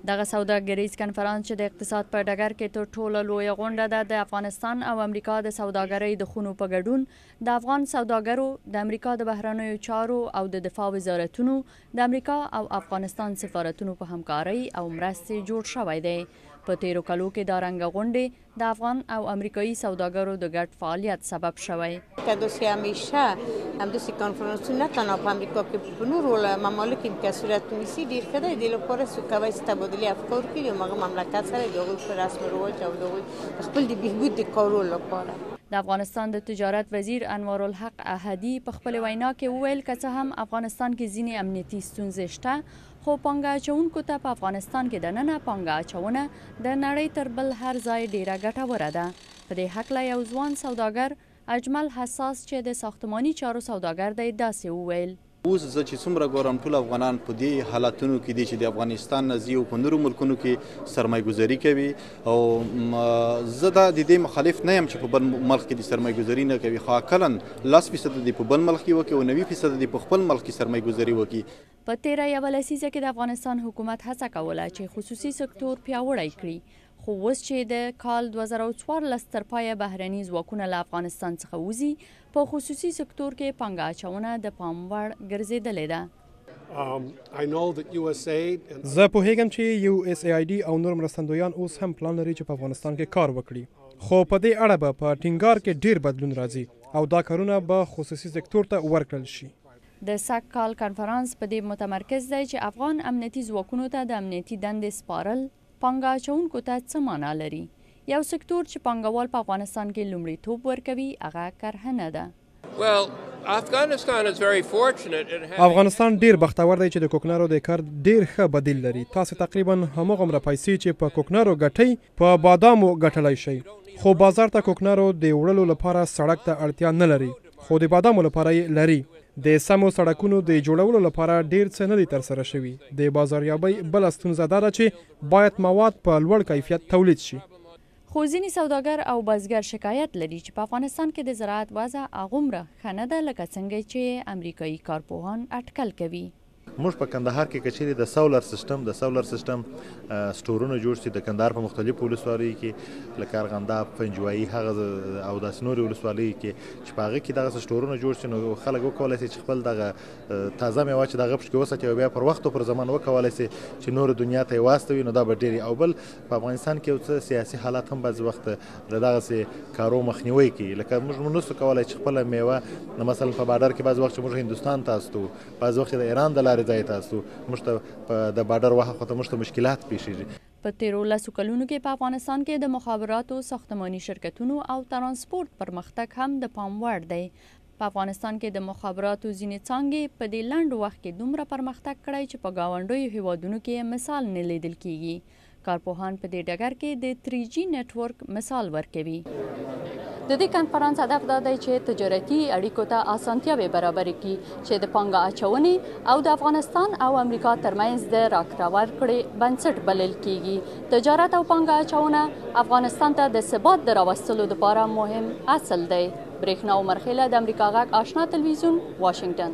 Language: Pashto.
دغه سوداګریز کنفرانس چې د اقتصاد په ډګر کې تر ټولو لویه غونډه ده د افغانستان او امریکا د سوداګرۍ د خونو په ګډون د افغان سوداګرو د امریکا د بهرنیو چارو او د دفاع وزارتونو د امریکا او افغانستان سفارتونو په همکارۍ او مرستې جوړ شوی دی. په تیرو کلو کې دا رنګه غونډې د افغان او امریکایی سوداګرو د ګډ فعالیت سبب شوی. پداسی همیشه همداسې کنفرانسونه تنها په امریکا کې په نورو ممالکو کې که صورت ونیسي ډېر ښه دی. دې لپاره څوک کولی شي تبادلې افکار کړي د هغه مملکت سره د هغوی په رسم و رواج او د هغوی خپل د بهبود د کارونو لپاره. د افغانستان د تجارت وزیر انوارالحق احدي په خپل وینا کې وویل که څه هم افغانستان کې ځینې امنیتي ستونزې شته خو پانګه اچونکو ته په افغانستان کې دننه پانګه اچونه د نړۍ تر بل هر ځای ډیره ګټوره ده. په دې هکله یو ځوان سوداګر اجمل حساس چې د ساختماني چارو سوداګر دی داسې وویل. اوس زه چې څومره ګورم ټول افغانان په دې حالتونو کې دي چې د افغانستان نه ځي او په نورو ملکونو کې سرمایه‌ګذاري کوي او زه د دې مخالف نه یم چې په بل ملک کې د سرمایه‌ګذاري نه کوي، خو اقلاً 10% دې په بل ملک کې وکړي او 90% دې په خپل ملک کې سرمایه‌ګذاري وکړي. په تیره یوه لسیزه کې د افغانستان حکومت هڅه کوله چې خصوصي سکتور پیاوړی کړي، خو اوس چې د کال 2014 تر پایه بهرني ځواکونه له افغانستان څخه وځي په خصوصي سکتور کې پانګه اچونه د پام وړ ګرځېدلې ده. زه پوهیږم چې USAID او نور مرستندویان اوس هم پلان لري چې په افغانستان کې کار وکړي، خو په دې اړه به په ټینګار کې ډیر بدلون راځي او دا کارونه به خصوصي سکتور ته ورکړل شي. د سږ کال کنفرانس په دې متمرکز دی چې افغان امنیتي ځواکونو ته د امنیتي دندې سپارل پانګه اچونکو ته څه معنا لري. یو سکتور چې پانګوال په افغانستان کې لومړیتوب ورکوي هغه کرهنه ده. افغانستان ډیر بختور دی چې د کوکنارو د کار ډیر ښه بدیل لري. تاسو تقریبا هماغومره پیسې چې په کوکنارو ګټئ په بادامو ګټلی شئ، خو بازار ته کوکنارو د وړلو لپاره سړک ته اړتیا نه لري، خو د بادامو لپاره یې لري. د سمو سړکونو د جوړولو لپاره ډیر څه نه دي ترسره شوي. د بازاریابۍ بله ستونزه دا ده چې باید مواد په لوړ کیفیت تولید شي. خو ځینې سوداګر او بزګر شکایت لري چې په افغانستان کې د زراعت وضع هغومره ښه نه ده لکه څنګه چې امریکایی کارپوهان اټکل کوي. موږ په کندهار کې کچېرې د سولر سیستم سټورونه جوړ شي د کندهار په مختلفو ولسوالیو کې لکه ارغنداب، پنجوایي هغه او داسې نورې ولسوالیو کې چې په هغه کې دغه سټورونه جوړ شي نو خلک وکولی شي چې خپل دغه تازه میوه چې د هغه پکې وساتي او بیا پر وخت او پر زمان وکولی شي چې نورو دنیا ته یې واستوي، نو دا به ډېر. او بل په افغانستان کې یو څه سیاسي حالات هم بعضې وخت د دغسې کارو مخنیوی کوي. لکه موږ نسو کولی چې خپله میوه مثلا په بارډر کې بعضې وخت چې موږ هندوستان ته استو، بعضې وخت د ایران د لارې ځای ته استو، موږ ته د بارډر وخت ته موږ ته مشکلات پیښیږي. په تیرو 10 کلونو کې په افغانستان کې د مخابراتو، ساختماني شرکتونو او ترانسپورت پرمختګ هم د پام وړ دی. په افغانستان کې د مخابراتو ځینې څانګې په دې لنډ وخت کې دومره پرمختګ کړی چې په ګاونډیو هیوادونو کې مثال نه لیدل کیږي. کارپوهان په دې ډګر کې د 3G نیټورک مثال ورکوي. د دې کنفرانس هدف دا دی چې تجارتي اړیکو ته اسانتیاوې برابرې کړي چې د پانګه اچونې او د افغانستان او امریکا ترمنځ د راکړه ورکړې بنسټ بلل کیږي. تجارت او پانګه اچونه افغانستان ته د ثبات د راوستلو لپاره مهم اصل دی. برېښنا عمر خیله د امریکا غږ آشنا تلویزیون، واشنګټن.